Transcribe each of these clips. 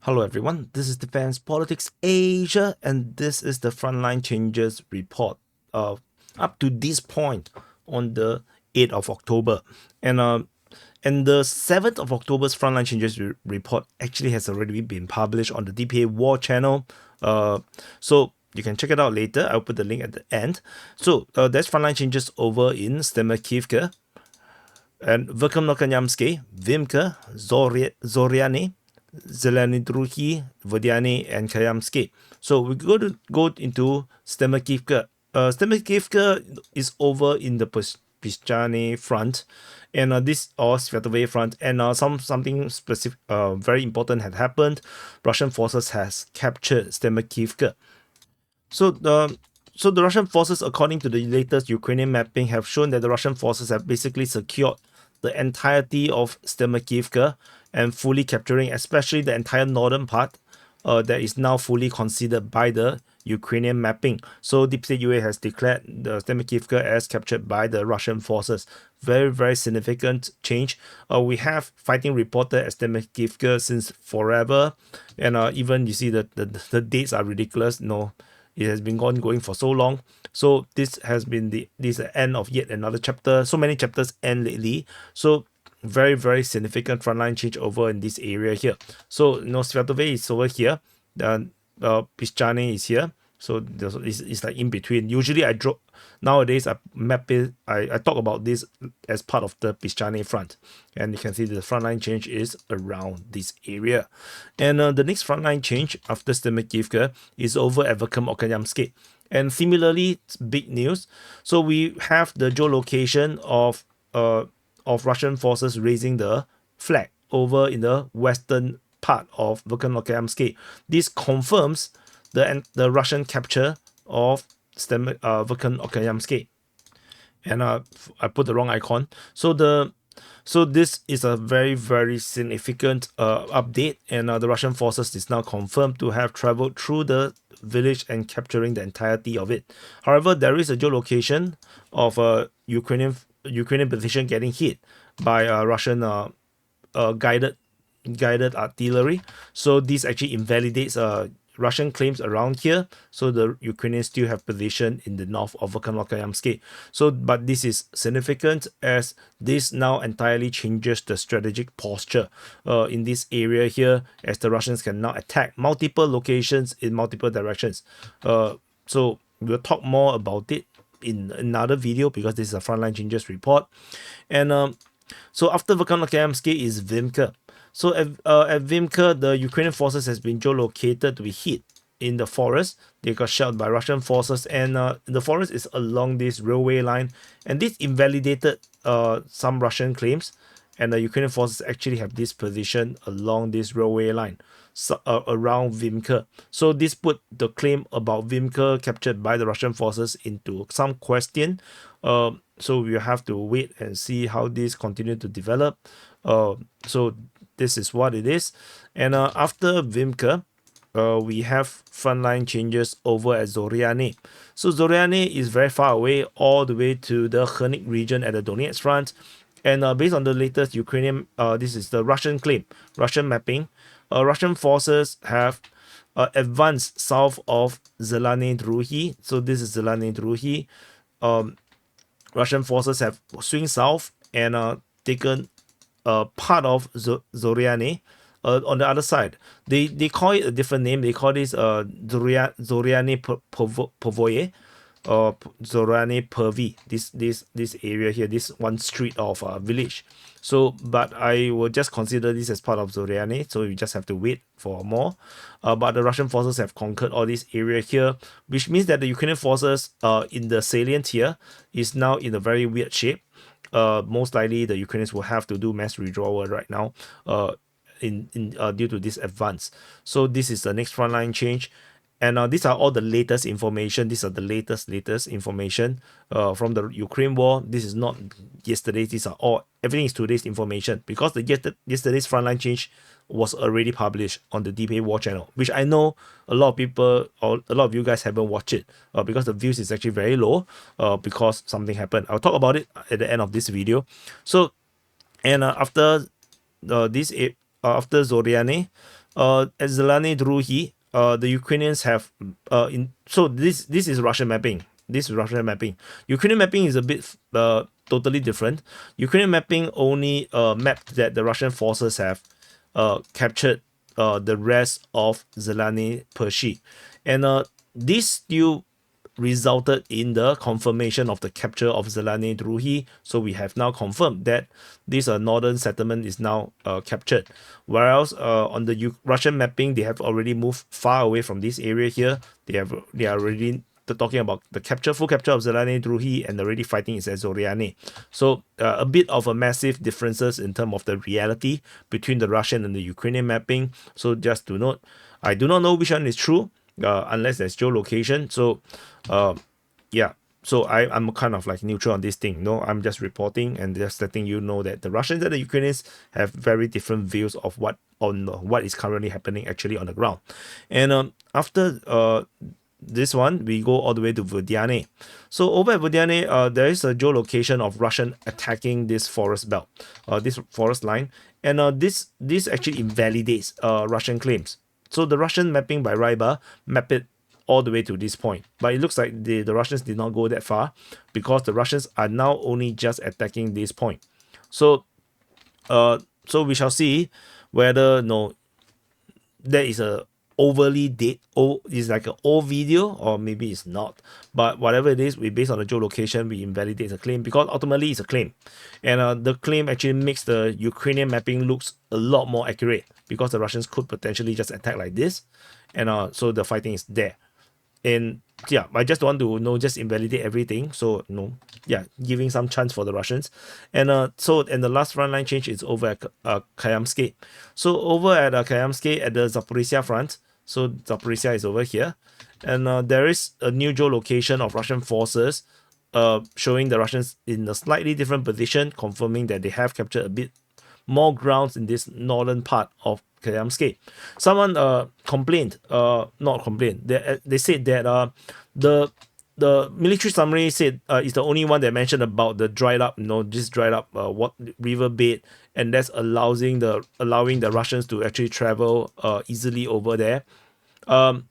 Hello everyone, this is Defense Politics Asia and this is the Frontline Changes Report up to this point on the 8th of October. And the 7th of October's Frontline Changes Report actually has already been published on the DPA War channel. So you can check it out later. I'll put the link at the end. So there's Frontline Changes over in Stemakivka and Verkhovno-Kanyamsky, Vimka, Zoriane, Zeleny Druhi, Vodiane, and Kayamsky. So we're going to go into Stemakivka. Stemakivka is over in the Pischane front, and this or Sviatove front, and something specific, very important had happened. Russian forces has captured Stemakivka. So the Russian forces, according to the latest Ukrainian mapping, have shown that the Russian forces have basically secured the entirety of Stemakivka and fully capturing, especially the entire northern part that is now fully considered by the Ukrainian mapping. So Deep State UA has declared the Stemakivka as captured by the Russian forces. Very, very significant change. We have fighting reported at Stemakivka since forever, and even you see that the dates are ridiculous. No, it has been going for so long. So this has been the end of yet another chapter. So many chapters end lately. So very, very significant frontline change over in this area here. So Sviatove is over here. Pischane is here. So it's like in between. Usually nowadays I map it, I talk about this as part of the Pischane front. And you can see the frontline change is around this area. And the next frontline change after Stemakivka is over at Verkhovno-Kanyamsky. And similarly, big news. So we have the geolocation of Russian forces raising the flag over in the western part of Verkhovno-Kanyamsky. This confirms the Russian capture of Verkhovno-Kanyamsky. And I put the wrong icon. So this is a very, very significant update, and the Russian forces is now confirmed to have traveled through the village and capturing the entirety of it. However, there is a geolocation of a Ukrainian position getting hit by Russian guided artillery. So this actually invalidates Russian claims around here. So the Ukrainians still have position in the north of Verkhovno-Kanyamsky. So, but this is significant as this now entirely changes the strategic posture in this area here, as the Russians can now attack multiple locations in multiple directions. So we'll talk more about it in another video because this is a frontline changes report. And so after Verkhovno-Kanyamsky is Vimka. So at Vimka, the Ukrainian forces has been geolocated to be hit in the forest. They got shelled by Russian forces, and the forest is along this railway line, and this invalidated some Russian claims, and the Ukrainian forces actually have this position along this railway line around Vimka. So this put the claim about Vimka captured by the Russian forces into some question. So we have to wait and see how this continue to develop. So this is what it is. And after Vimka, we have frontline changes over at Zoriane. So Zoriane is very far away, all the way to the Khernik region at the Donetsk front. And based on the latest Ukrainian, this is the Russian claim, Russian mapping. Russian forces have advanced south of Zeleny Druhi. So this is Zeleny Druhi. Russian forces have swing south and taken part of Zoriane. On the other side, they call it a different name. They call this Zoriane Povoye, or Zoriane Pervi. This area here, this one street of village. So, but I will just consider this as part of Zoriane. So you just have to wait for more. But the Russian forces have conquered all this area here, which means that the Ukrainian forces in the salient here is now in a very weird shape. Most likely the Ukrainians will have to do mass withdrawal right now due to this advance. So this is the next frontline change, and these are all the latest information. These are the latest information from the Ukraine war. This is not yesterday's. These are all, everything is today's information, because the yesterday's frontline change was already published on the DPA War channel, which I know a lot of people or a lot of you guys haven't watched it because the views is actually very low because something happened. I'll talk about it at the end of this video. So, and after Zoriane, at Zelany Druhi, the Ukrainians have so this is Russian mapping. This is Russian mapping. Ukrainian mapping is a bit totally different. Ukrainian mapping only mapped that the Russian forces have captured the rest of Zelany Pershi, and this still resulted in the confirmation of the capture of Zelany Druhi. So we have now confirmed that this northern settlement is now captured. Whereas on the Russian mapping, they have already moved far away from this area here. They are already talking about the full capture of Zelany Druhi, and already fighting is at Zoriane. So a bit of a massive differences in terms of the reality between the Russian and the Ukrainian mapping. So just to note, I do not know which one is true. Unless there's geolocation. So yeah, so I'm kind of like neutral on this thing. No, I'm just reporting and just letting you know that the Russians and the Ukrainians have very different views of what is currently happening actually on the ground. And after this one, we go all the way to Vodyane. So over at Vodyane, there is a geolocation of Russian attacking this forest belt, this forest line, and this actually invalidates Russian claims. So the Russian mapping by Ryba map it all the way to this point. But it looks like the Russians did not go that far, because the Russians are now only just attacking this point. So so we shall see whether there is a overly date, is like an old video, or maybe it's not. But whatever it is, we based on the geolocation, we invalidate the claim, because ultimately it's a claim, and the claim actually makes the Ukrainian mapping looks a lot more accurate, because the Russians could potentially just attack like this, and so the fighting is there. And yeah, I just want to just invalidate everything. So yeah, giving some chance for the Russians. And the last frontline change is over at Kayamsky. So over at Kayamsky at the Zaporizhia front. So Zaporizhia is over here, and there is a new geolocation of Russian forces, showing the Russians in a slightly different position, confirming that they have captured a bit more grounds in this northern part of Kayamsky. Someone complained, not complained. They said that the military summary said is the only one that mentioned about the dried up, this dried up river bed, and that's allowing the Russians to actually travel easily over there. I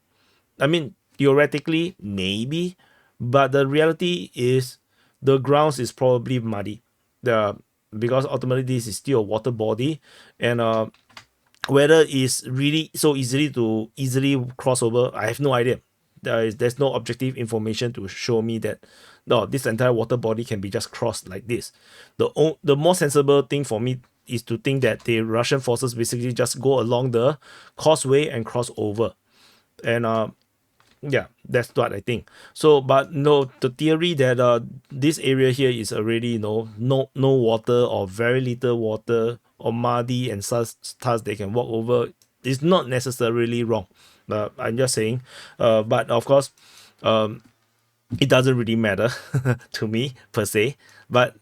mean, theoretically, maybe, but the reality is the grounds is probably muddy. Because ultimately this is still a water body, and whether it's really so easily cross over, I have no idea. There's no objective information to show me that this entire water body can be just crossed like this. The more sensible thing for me is to think that the Russian forces basically just go along the causeway and cross over, and yeah, that's what I think. So, but the theory that this area here is already no water, or very little water, or muddy, and thus they can walk over, is not necessarily wrong. I'm just saying. But of course, it doesn't really matter to me per se. But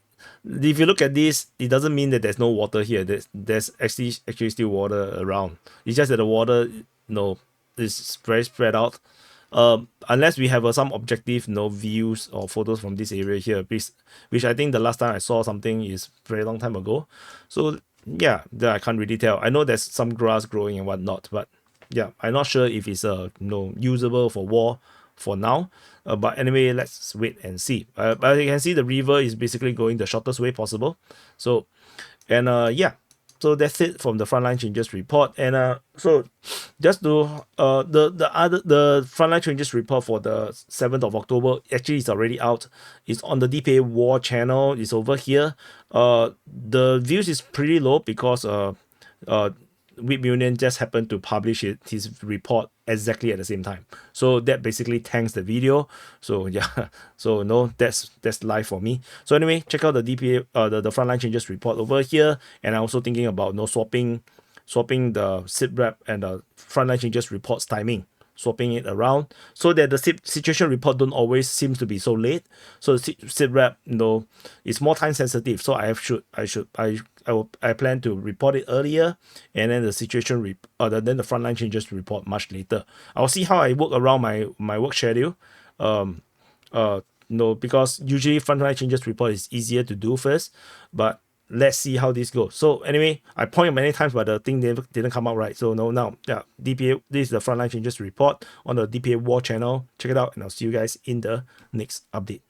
if you look at this, it doesn't mean that there's no water here. There's actually still water around. It's just that the water is very spread out. Unless we have some objective views or photos from this area here, which I think the last time I saw something is very long time ago. So yeah, I can't really tell. I know there's some grass growing and whatnot, but yeah, I'm not sure if it's usable for war for now. But anyway, let's wait and see. But you can see the river is basically going the shortest way possible. So, and yeah, so that's it from the Frontline Changes Report. And so just to the Frontline Changes Report for the 7th of October actually is already out. It's on the DPA War channel. It's over here. The views is pretty low because Whip Union just happened to publish his report exactly at the same time. So that basically tanks the video. So yeah, so that's live for me. So anyway, check out the DPA, the Frontline Changes Report over here. And I'm also thinking about swapping the SITREP and the Frontline Changes Report's timing, swapping it around so that the situation report don't always seem to be so late. So the SITREP, is more time sensitive. So I plan to report it earlier, and then the situation then the Frontline Changes Report much later. I'll see how I work around my work schedule. Because usually Frontline Changes Report is easier to do first, but let's see how this goes. So anyway, I pointed many times, but the thing didn't come out right. So no, now, yeah, DPA, this is the Frontline Changes Report on the DPA War channel. Check it out, and I'll see you guys in the next update.